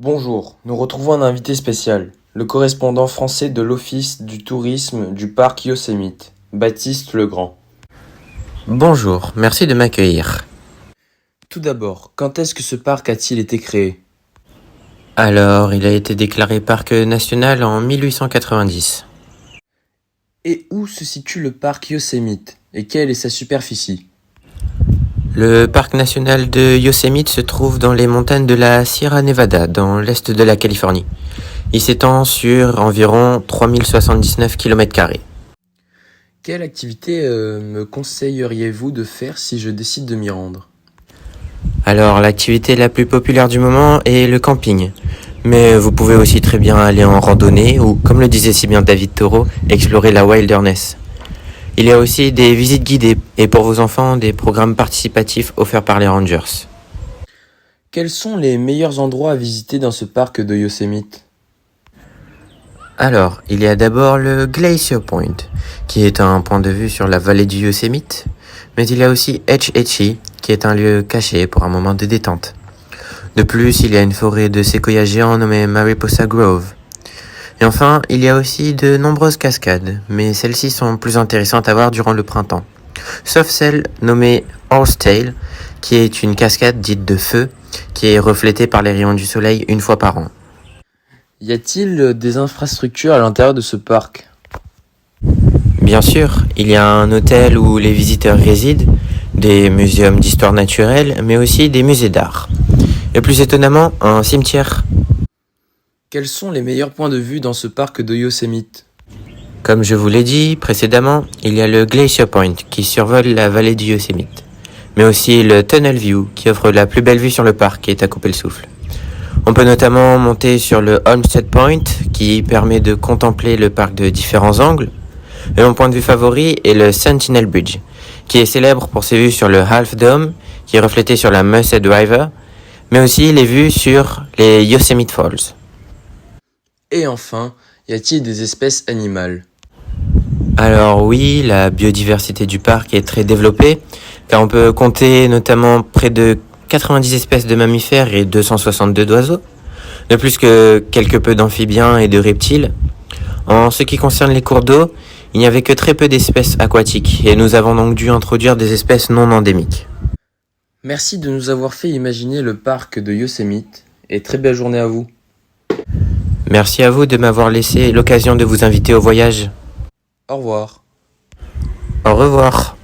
Bonjour, nous retrouvons un invité spécial, le correspondant français de l'Office du tourisme du parc Yosemite, Baptiste Legrand. Bonjour, merci de m'accueillir. Tout d'abord, quand est-ce que ce parc a-t-il été créé? Alors, il a été déclaré parc national en 1890. Et où se situe le parc Yosemite et quelle est sa superficie? Le parc national de Yosemite se trouve dans les montagnes de la Sierra Nevada, dans l'est de la Californie. Il s'étend sur environ 3079 km². Quelle activité me conseilleriez-vous de faire si je décide de m'y rendre? Alors, l'activité la plus populaire du moment est le camping. Mais vous pouvez aussi très bien aller en randonnée ou, comme le disait si bien David Thoreau, explorer la wilderness. Il y a aussi des visites guidées et pour vos enfants, des programmes participatifs offerts par les rangers. Quels sont les meilleurs endroits à visiter dans ce parc de Yosemite? Alors, il y a d'abord le Glacier Point, qui est un point de vue sur la vallée du Yosemite, mais il y a aussi Hetch Hetchy, qui est un lieu caché pour un moment de détente. De plus, il y a une forêt de séquoias géants nommée Mariposa Grove. Et enfin, il y a aussi de nombreuses cascades, mais celles-ci sont plus intéressantes à voir durant le printemps. Sauf celle nommée Horsetail, qui est une cascade dite de feu, qui est reflétée par les rayons du soleil une fois par an. Y a-t-il des infrastructures à l'intérieur de ce parc? Bien sûr, il y a un hôtel où les visiteurs résident, des muséums d'histoire naturelle, mais aussi des musées d'art. Et plus étonnamment, un cimetière. Quels sont les meilleurs points de vue dans ce parc de Yosemite? Comme je vous l'ai dit précédemment, il y a le Glacier Point qui survole la vallée du Yosemite, mais aussi le Tunnel View qui offre la plus belle vue sur le parc et est à couper le souffle. On peut notamment monter sur le Olmsted Point qui permet de contempler le parc de différents angles. Et mon point de vue favori est le Sentinel Bridge, qui est célèbre pour ses vues sur le Half Dome, qui est reflété sur la Merced River, mais aussi les vues sur les Yosemite Falls. Et enfin, y a-t-il des espèces animales? Alors oui, la biodiversité du parc est très développée, car on peut compter notamment près de 90 espèces de mammifères et 262 d'oiseaux, de plus que quelque peu d'amphibiens et de reptiles. En ce qui concerne les cours d'eau, il n'y avait que très peu d'espèces aquatiques, et nous avons donc dû introduire des espèces non endémiques. Merci de nous avoir fait imaginer le parc de Yosemite et très belle journée à vous. Merci à vous de m'avoir laissé l'occasion de vous inviter au voyage. Au revoir. Au revoir.